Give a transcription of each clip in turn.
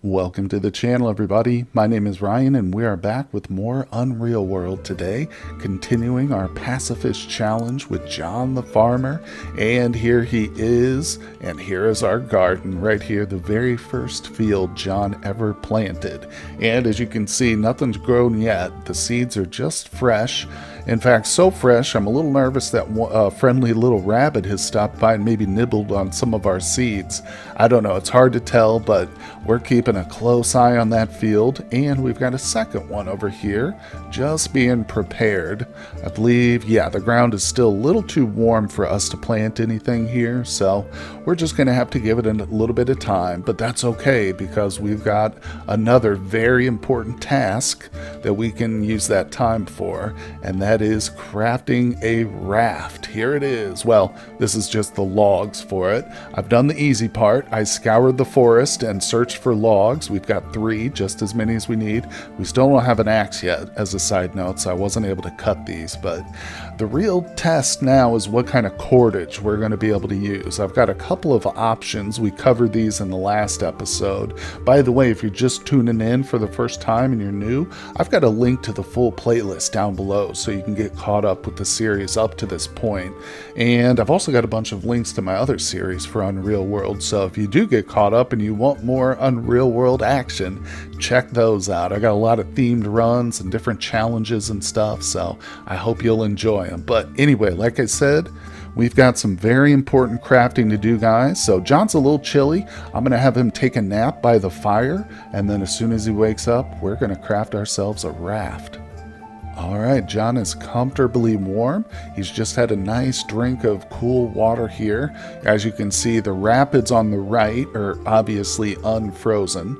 Welcome to the channel, everybody. My name is Ryan, and we are back with more Unreal World today, continuing our Pacifist challenge with John the Farmer. And here he is, and here is our garden right here, the very first field John ever planted. And as you can see, nothing's grown yet. The seeds are just fresh. In fact, so fresh, I'm a little nervous that a friendly little rabbit has stopped by and maybe nibbled on some of our seeds. I don't know, it's hard to tell, but we're keeping a close eye on that field, and we've got a second one over here just being prepared. I believe, yeah, the ground is still a little too warm for us to plant anything here, so we're just going to have to give it a little bit of time, but that's okay because we've got another very important task that we can use that time for, and that is crafting a raft. Here it is. Well, this is just the logs for it. I've done the easy part. I scoured the forest and searched for logs. We've got 3, just as many as we need. We still don't have an axe yet, as a side note, so I wasn't able to cut these, but the real test now is what kind of cordage we're going to be able to use. I've got a couple of options. We covered these in the last episode. By the way, if you're just tuning in for the first time and you're new, I've got a link to the full playlist down below so you can get caught up with the series up to this point. And I've also got a bunch of links to my other series for Unreal World, so if you do get caught up and you want more Unreal World action, check those out. I got a lot of themed runs and different challenges and stuff, so I hope you'll enjoy them. But anyway, like I said, we've got some very important crafting to do, guys. So John's a little chilly. I'm going to have him take a nap by the fire, and then as soon as he wakes up, we're going to craft ourselves a raft. All right, John is comfortably warm. He's just had a nice drink of cool water here. As you can see, the rapids on the right are obviously unfrozen.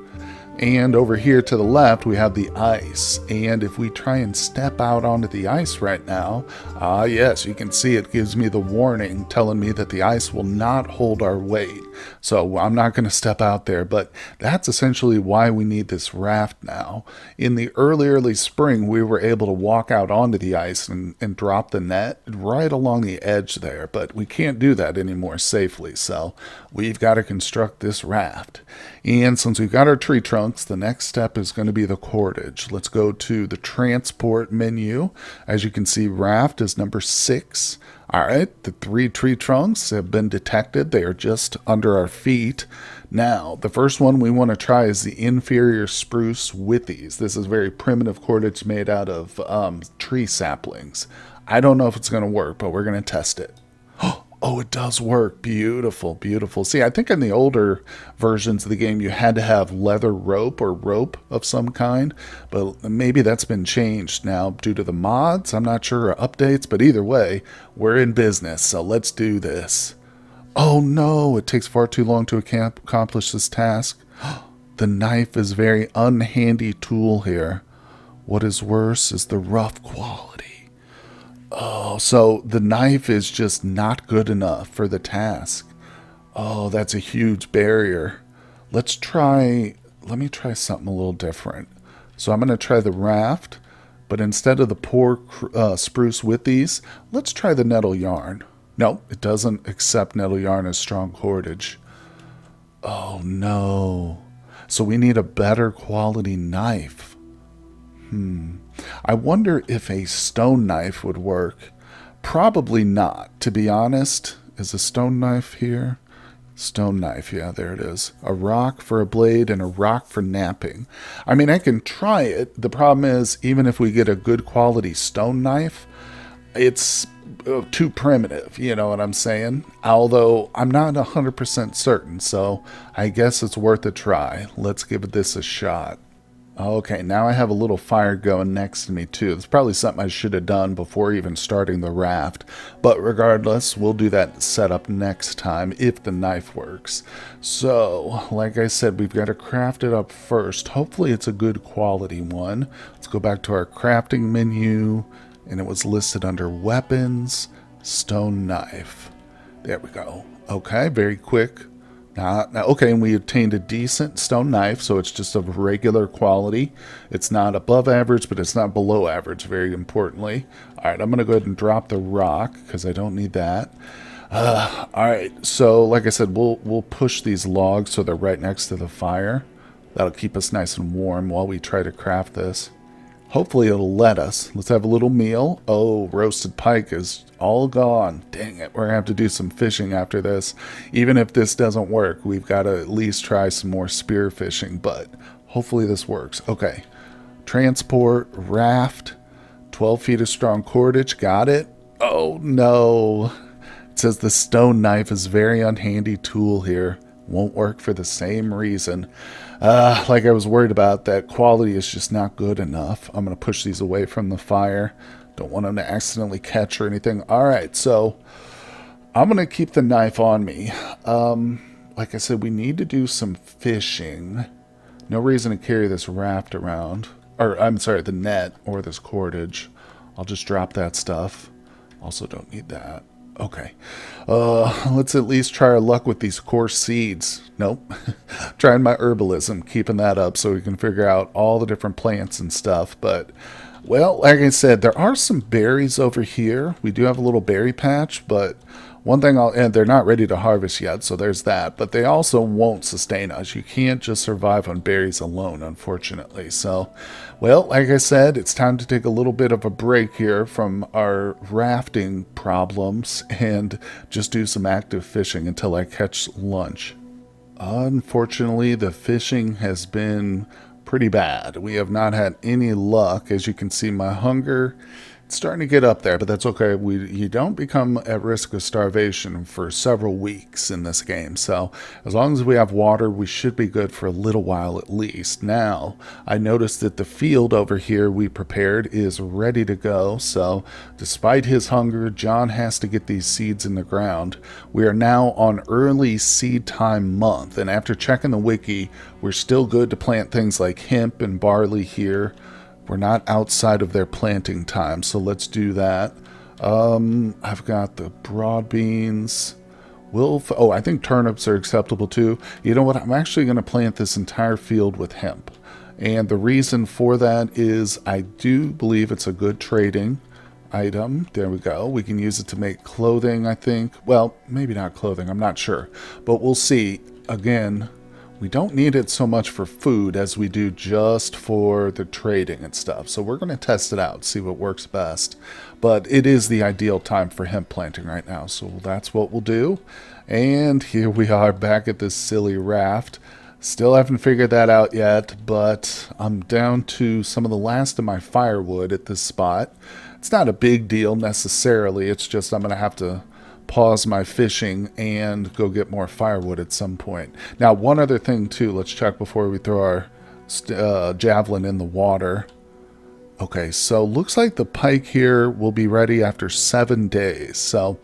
And over here to the left, we have the ice. And if we try and step out onto the ice right now, yes, you can see it gives me the warning telling me that the ice will not hold our weight. So I'm not going to step out there, but that's essentially why we need this raft now. In the early spring, we were able to walk out onto the ice and drop the net right along the edge there, but we can't do that anymore safely. So we've got to construct this raft. And since we've got our tree trunks, the next step is going to be the cordage. Let's go to the transport menu. As you can see, raft is number 6. All right, the 3 tree trunks have been detected. They are just under our feet. Now, the first one we want to try is the inferior spruce withies. This is very primitive cordage made out of tree saplings. I don't know if it's going to work, but we're going to test it. Oh, it does work. Beautiful, beautiful. See, I think in the older versions of the game, you had to have leather rope or rope of some kind, but maybe that's been changed now due to the mods. I'm not sure, or updates, but either way, we're in business, so let's do this. Oh no, it takes far too long to accomplish this task. The knife is a very unhandy tool here. What is worse is the rough quality. Oh, so the knife is just not good enough for the task. Oh, that's a huge barrier. Let me try something a little different. So I'm going to try the raft, but instead of the poor spruce withies, let's try the nettle yarn. No, it doesn't accept nettle yarn as strong cordage. Oh no. So we need a better quality knife. I wonder if a stone knife would work. Probably not, to be honest. Is a stone knife here? Stone knife, yeah, there it is. A rock for a blade and a rock for napping. I mean, I can try it. The problem is, even if we get a good quality stone knife, it's too primitive, you know what I'm saying? Although I'm not 100% certain, so I guess it's worth a try. Let's give this a shot. Okay, now I have a little fire going next to me too. It's probably something I should have done before even starting the raft. But regardless, we'll do that setup next time if the knife works. So, like I said, we've got to craft it up first. Hopefully it's a good quality one. Let's go back to our crafting menu. And it was listed under weapons, stone knife. There we go. Okay, very quick. Okay, and we obtained a decent stone knife, so it's just of regular quality. It's not above average, but it's not below average, very importantly. All right, I'm going to go ahead and drop the rock, because I don't need that. All right, so like I said, we'll push these logs so they're right next to the fire. That'll keep us nice and warm while we try to craft this. Hopefully it'll let us. Let's have a little meal. Oh, roasted pike is all gone. Dang it, we're going to have to do some fishing after this. Even if this doesn't work, we've got to at least try some more spear fishing, but hopefully this works. Okay, transport, raft, 12 feet of strong cordage, got it. Oh no, it says the stone knife is a very unhandy tool here. Won't work for the same reason. Like I was worried about, that quality is just not good enough. I'm going to push these away from the fire. Don't want them to accidentally catch or anything. Alright, so I'm going to keep the knife on me. Like I said, we need to do some fishing. No reason to carry this raft around. Or, I'm sorry, the net or this cordage. I'll just drop that stuff. Also don't need that. Okay. Let's at least try our luck with these coarse seeds. Nope. Trying my herbalism, keeping that up so we can figure out all the different plants and stuff. But, well, like I said, there are some berries over here. We do have a little berry patch, but one thing and they're not ready to harvest yet, so there's that. But they also won't sustain us. You can't just survive on berries alone, unfortunately. So, well, like I said, it's time to take a little bit of a break here from our rafting problems and just do some active fishing until I catch lunch. Unfortunately, the fishing has been pretty bad. We have not had any luck. As you can see, my hunger, it's starting to get up there, but that's okay. You don't become at risk of starvation for several weeks in this game. So as long as we have water, we should be good for a little while at least. Now, I noticed that the field over here we prepared is ready to go. So despite his hunger, John has to get these seeds in the ground. We are now on early seed time month, and after checking the wiki, we're still good to plant things like hemp and barley here. We're not outside of their planting time, so let's do that. I've got the broad beans. I think turnips are acceptable too. You know what? I'm actually going to plant this entire field with hemp. And the reason for that is I do believe it's a good trading item. There we go. We can use it to make clothing, I think. Well, maybe not clothing. I'm not sure. But we'll see. Again, we don't need it so much for food as we do just for the trading and stuff. So we're going to test it out, see what works best. But it is the ideal time for hemp planting right now. So that's what we'll do. And here we are back at this silly raft. Still haven't figured that out yet, but I'm down to some of the last of my firewood at this spot. It's not a big deal necessarily. It's just I'm going to have to pause my fishing and go get more firewood at some point. Now, one other thing too, let's check before we throw our javelin in the water. Okay, so looks like the pike here will be ready after 7 days. So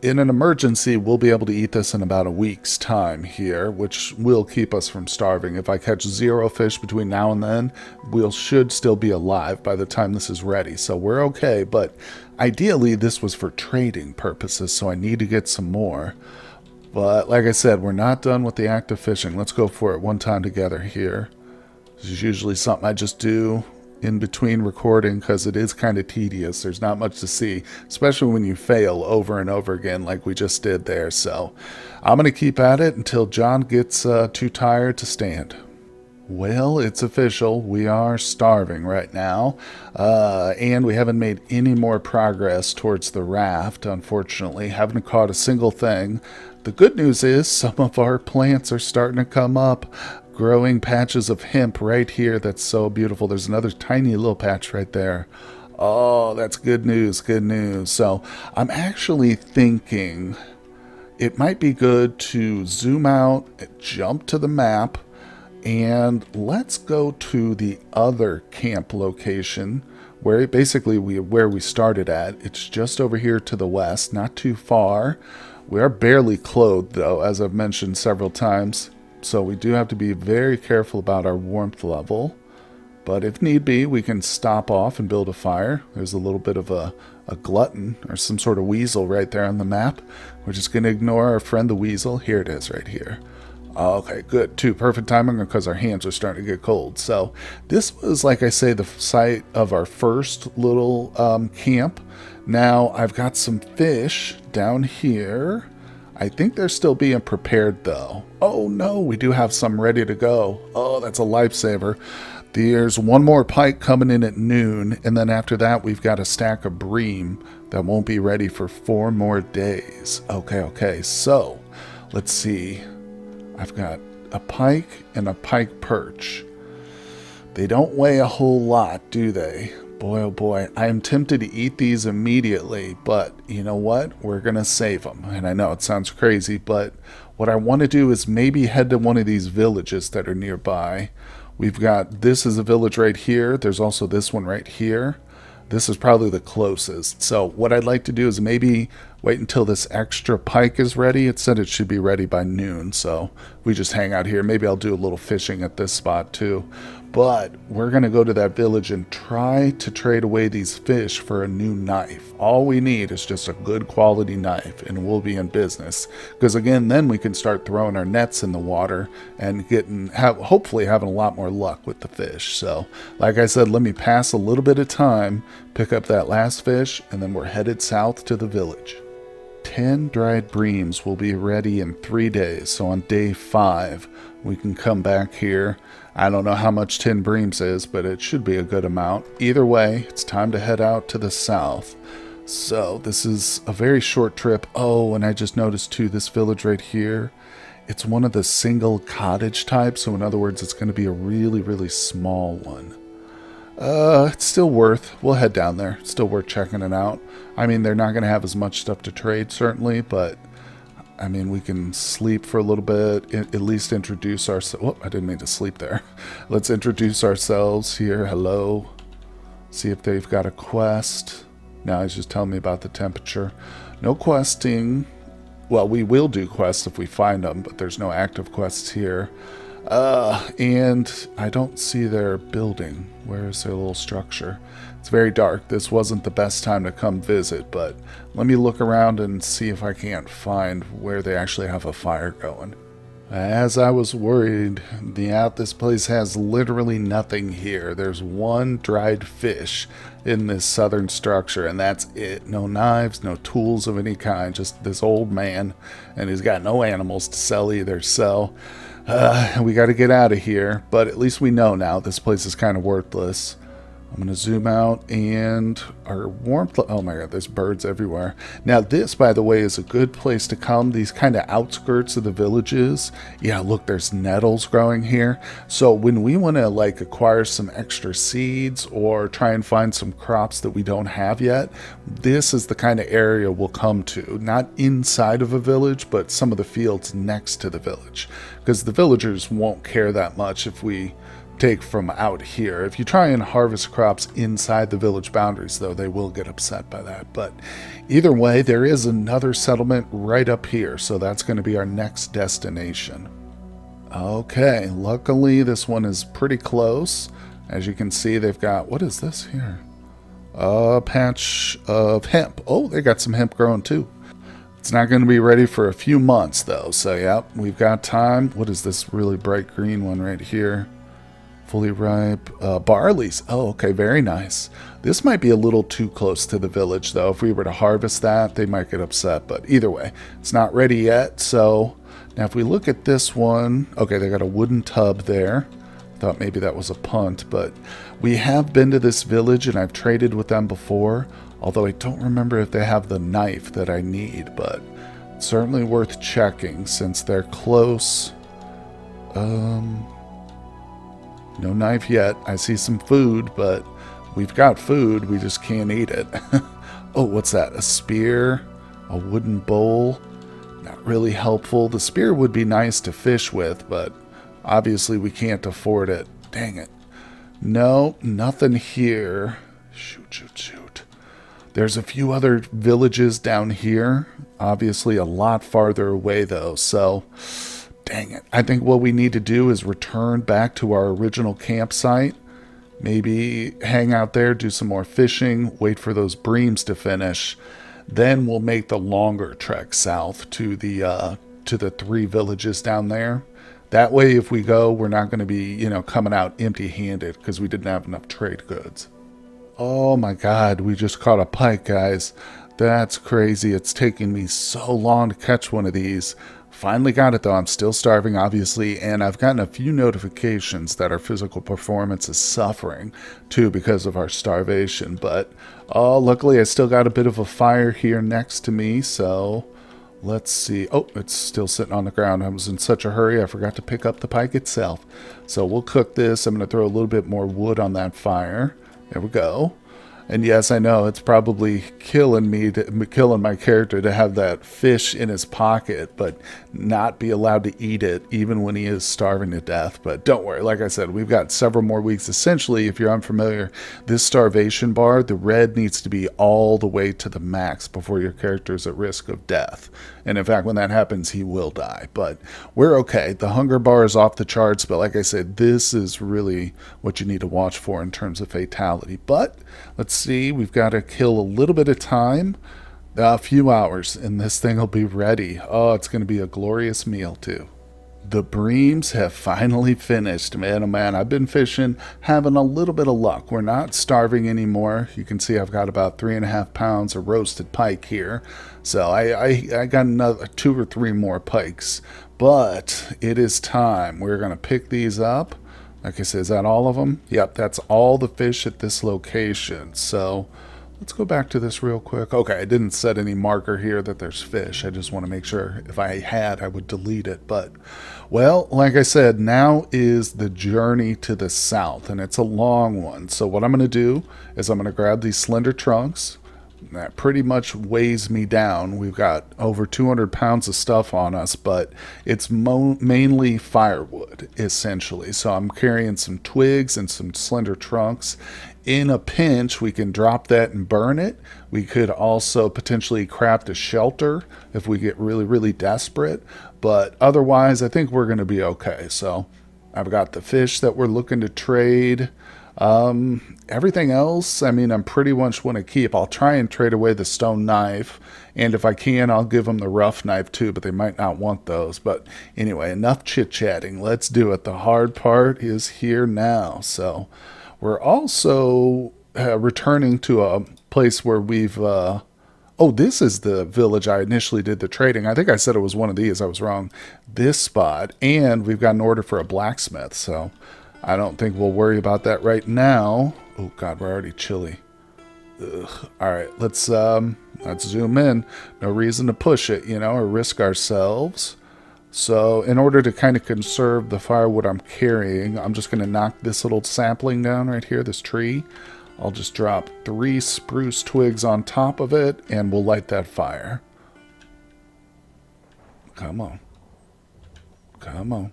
in an emergency, we'll be able to eat this in about a week's time here, which will keep us from starving. If I catch 0 fish between now and then, we should still be alive by the time this is ready. So we're okay, but ideally this was for trading purposes, so I need to get some more. But like I said, we're not done with the active fishing. Let's go for it one time together here. This is usually something I just do in between recording because it is kind of tedious. There's not much to see, especially when you fail over and over again like we just did there. So I'm going to keep at it until John gets too tired to stand. Well, it's official. We are starving right now, and we haven't made any more progress towards the raft, unfortunately. Haven't caught a single thing. The good news is some of our plants are starting to come up. Growing patches of hemp right here. That's so beautiful. There's another tiny little patch right there. Oh, that's good news, good news. So I'm actually thinking it might be good to zoom out, jump to the map, and let's go to the other camp location where where we started at. It's just over here to the west, not too far. We are barely clothed though, as I've mentioned several times. So we do have to be very careful about our warmth level. But if need be, we can stop off and build a fire. There's a little bit of a glutton or some sort of weasel right there on the map. We're just going to ignore our friend the weasel. Here it is right here. Okay, good. Perfect timing because our hands are starting to get cold. So this was, like I say, the site of our first little camp. Now I've got some fish down here. I think they're still being prepared though. Oh no, we do have some ready to go. Oh, that's a lifesaver. There's one more pike coming in at noon, and then after that we've got a stack of bream that won't be ready for 4 more days. Okay, so let's see. I've got a pike and a pike perch. They don't weigh a whole lot, do they? Boy, oh boy, I am tempted to eat these immediately, but you know what? We're going to save them. And I know it sounds crazy, but what I want to do is maybe head to one of these villages that are nearby. We've got, this is a village right here. There's also this one right here. This is probably the closest. So what I'd like to do is maybe wait until this extra pike is ready. It said it should be ready by noon, so we just hang out here. Maybe I'll do a little fishing at this spot too. But we're going to go to that village and try to trade away these fish for a new knife. All we need is just a good quality knife and we'll be in business. Because again, then we can start throwing our nets in the water and hopefully having a lot more luck with the fish. So like I said, let me pass a little bit of time, pick up that last fish, and then we're headed south to the village. 10 dried breams will be ready in 3 days. So on day 5, we can come back here. I don't know how much 10 breams is, but it should be a good amount. Either way, it's time to head out to the south. So this is a very short trip. Oh, and I just noticed too, this village right here, it's one of the single cottage types. So in other words, it's going to be a really, really small one. It's still we'll head down there. It's still worth checking it out. I mean, they're not going to have as much stuff to trade, certainly, but I mean, we can sleep for a little bit, at least introduce ourselves. Oh, I didn't mean to sleep there. Let's introduce ourselves here. Hello. See if they've got a quest. Now he's just telling me about the temperature. No questing. Well, we will do quests if we find them, but there's no active quests here. And I don't see their building. Where is their little structure? It's very dark. This wasn't the best time to come visit, but let me look around and see if I can't find where they actually have a fire going. As I was worried, this place has literally nothing here. There's one dried fish in this southern structure, and that's it. No knives, no tools of any kind, just this old man, and he's got no animals to sell either, so we got to get out of here, but at least we know now this place is kind of worthless. I'm going to zoom out and our warmth. Oh my God, there's birds everywhere. Now this, by the way, is a good place to come. These kind of outskirts of the villages. Yeah, look, there's nettles growing here. So when we want to like acquire some extra seeds or try and find some crops that we don't have yet, this is the kind of area we'll come to. Not inside of a village, but some of the fields next to the village. Because the villagers won't care that much if we take from out here. If you try and harvest crops inside the village boundaries, though, they will get upset by that. But either way, there is another settlement right up here, so that's going to be our next destination. Okay, luckily this one is pretty close. As you can see, they've got, what is this here? A patch of hemp. Oh, they got some hemp growing too. It's not going to be ready for a few months though, so yeah, we've got time. What is this really bright green one right here? Fully ripe barleys. Oh, okay, very nice. This might be a little too close to the village, though. If we were to harvest that, they might get upset. But either way, it's not ready yet. So now if we look at this one, okay, they got a wooden tub there. Thought maybe that was a punt, but we have been to this village and I've traded with them before. Although I don't remember if they have the knife that I need, but it's certainly worth checking since they're close. No knife yet. I see some food, but we've got food. We just can't eat it. Oh, what's that? A spear? A wooden bowl? Not really helpful. The spear would be nice to fish with, but obviously we can't afford it. Dang it. No, nothing here. Shoot. There's a few other villages down here. Obviously a lot farther away, though, so dang it. I think what we need to do is return back to our original campsite. Maybe hang out there, do some more fishing, wait for those breams to finish. Then we'll make the longer trek south to the 3 villages down there. That way, if we go, we're not going to be, coming out empty-handed because we didn't have enough trade goods. Oh my God, we just caught a pike, guys. That's crazy. It's taking me so long to catch one of these. Finally got it though. I'm still starving, obviously, and I've gotten a few notifications that our physical performance is suffering too because of our starvation. But luckily I still got a bit of a fire here next to me, so let's see. Oh, it's still sitting on the ground. I was in such a hurry I forgot to pick up the pike itself. So we'll cook this. I'm going to throw a little bit more wood on that fire. There we go. And yes, I know it's probably killing my character to have that fish in his pocket, but not be allowed to eat it even when he is starving to death. But don't worry, like I said, we've got several more weeks. Essentially, if you're unfamiliar, this starvation bar, the red needs to be all the way to the max before your character is at risk of death. And in fact, when that happens, he will die. But we're okay. The hunger bar is off the charts, but like I said, this is really what you need to watch for in terms of fatality. But let's see, we've got to kill a little bit of time, a few hours, and this thing will be ready. Oh, it's going to be a glorious meal too. The breams have finally finished, man. Oh man, I've been fishing, having a little bit of luck. We're not starving anymore. You can see I've got about 3.5 pounds of roasted pike here. So I got another 2 or 3 more pikes. But it is time. We're going to pick these up. Like I said, is that all of them? Yep, that's all the fish at this location. So let's go back to this real quick. Okay, I didn't set any marker here that there's fish. I just want to make sure if I had, I would delete it. But, well, like I said, now is the journey to the south, and it's a long one. So what I'm going to do is I'm going to grab these slender trunks. That pretty much weighs me down. We've got over 200 pounds of stuff on us, but it's mainly firewood, essentially. So I'm carrying some twigs and some slender trunks. In a pinch, we can drop that and burn it. We could also potentially craft a shelter if we get really, really desperate. But otherwise, I think we're going to be okay. So I've got the fish that we're looking to trade. Everything else, I mean, I'm pretty much want to keep. I'll try and trade away the stone knife, and if I can, I'll give them the rough knife too, but they might not want those. But anyway, enough chit-chatting. Let's do it. The hard part is here now. So we're also returning to a place where we've... oh, this is the village I initially did the trading. I think I said it was one of these. I was wrong. This spot, and we've got an order for a blacksmith, so... I don't think we'll worry about that right now. Oh God, we're already chilly. Ugh. All right, let's zoom in. No reason to push it, or risk ourselves. So in order to kind of conserve the firewood I'm carrying, I'm just going to knock this little sapling down right here, this tree. I'll just drop 3 spruce twigs on top of it, and we'll light that fire. Come on. Come on.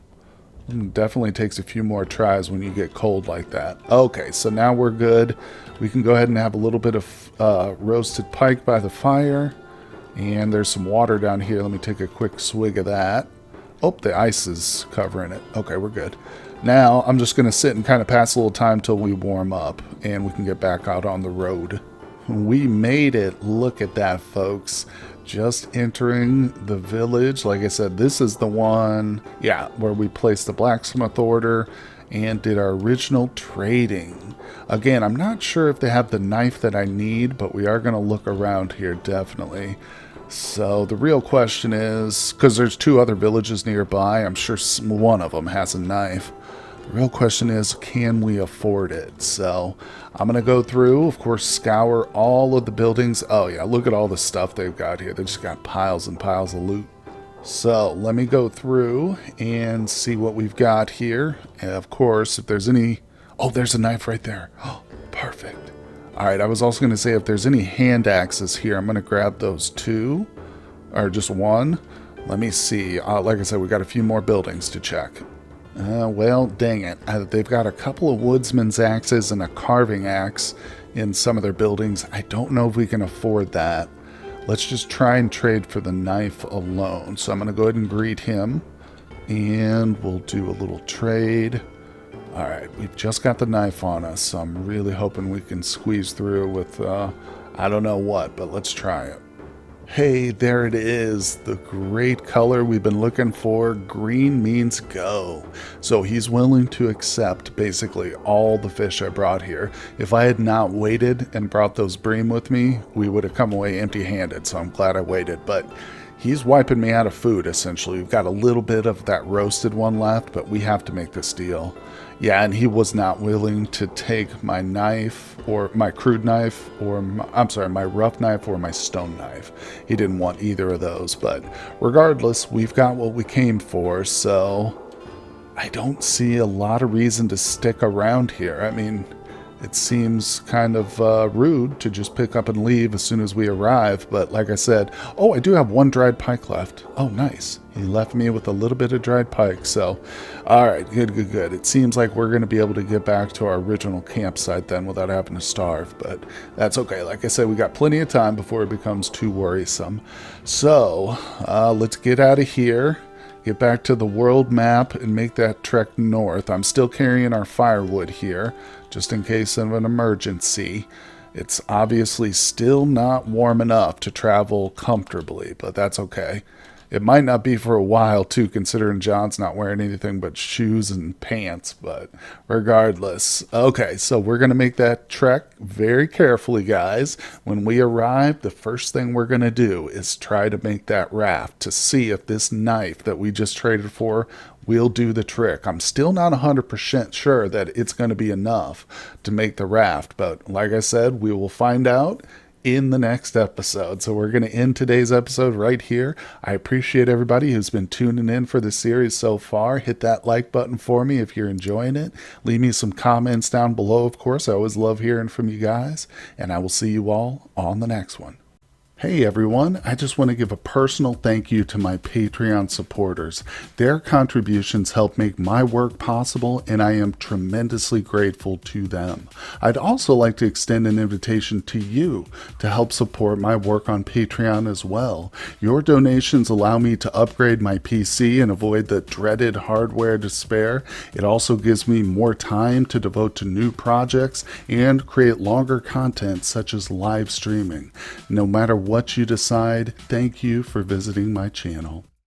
It definitely takes a few more tries when you get cold like that. Okay, so now we're good. We can go ahead and have a little bit of roasted pike by the fire. And there's some water down here. Let me take a quick swig of that. Oh, the ice is covering it. Okay, we're good. Now, I'm just going to sit and kind of pass a little time till we warm up. And we can get back out on the road. We made it. Look at that, folks. Just entering the village. Like I said, this is the one, where we placed the blacksmith order and did our original trading. Again, I'm not sure if they have the knife that I need, but we are going to look around here, definitely. So the real question is, because there's 2 other villages nearby, I'm sure one of them has a knife. The real question is, can we afford it? So I'm going to go through, of course, scour all of the buildings. Oh yeah, look at all the stuff they've got here. They just got piles and piles of loot. So let me go through and see what we've got here. And of course, if there's any... Oh, there's a knife right there. Oh, perfect. All right, I was also going to say if there's any hand axes here, I'm going to grab those 2. Or just 1. Let me see. Like I said, we got a few more buildings to check. Well, dang it. They've got a couple of woodsman's axes and a carving axe in some of their buildings. I don't know if we can afford that. Let's just try and trade for the knife alone. So I'm going to go ahead and greet him. And we'll do a little trade. Alright, we've just got the knife on us. So I'm really hoping we can squeeze through with, I don't know what, but let's try it. Hey, there it is. The great color we've been looking for. Green means go. So he's willing to accept basically all the fish I brought here. If I had not waited and brought those bream with me, we would have come away empty-handed. So I'm glad I waited. But he's wiping me out of food, essentially. We've got a little bit of that roasted one left, but we have to make this deal. Yeah, and he was not willing to take my knife or my crude knife or my rough knife or my stone knife. He didn't want either of those, but regardless, we've got what we came for, so I don't see a lot of reason to stick around here. I mean, it seems kind of rude to just pick up and leave as soon as we arrive, but like I said, oh, I do have one dried pike left. Oh, nice. He left me with a little bit of dried pike, so all right, good. It seems like we're going to be able to get back to our original campsite then without having to starve, but that's okay. Like I said, we got plenty of time before it becomes too worrisome. So let's get out of here. Get back to the world map and make that trek north. I'm still carrying our firewood here, just in case of an emergency. It's obviously still not warm enough to travel comfortably, but that's okay. It might not be for a while, too, considering John's not wearing anything but shoes and pants, but regardless. Okay, so we're going to make that trek very carefully, guys. When we arrive, the first thing we're going to do is try to make that raft to see if this knife that we just traded for will do the trick. I'm still not 100% sure that it's going to be enough to make the raft, but like I said, we will find out in the next episode. So we're going to end today's episode right here. I appreciate everybody who's been tuning in for the series so far. Hit that like button for me if you're enjoying it. Leave me some comments down below, of course. I always love hearing from you guys, and I will see you all on the next one. Hey everyone, I just want to give a personal thank you to my Patreon supporters. Their contributions help make my work possible, and I am tremendously grateful to them. I'd also like to extend an invitation to you to help support my work on Patreon as well. Your donations allow me to upgrade my PC and avoid the dreaded hardware despair. It also gives me more time to devote to new projects and create longer content such as live streaming. No matter what you decide, thank you for visiting my channel.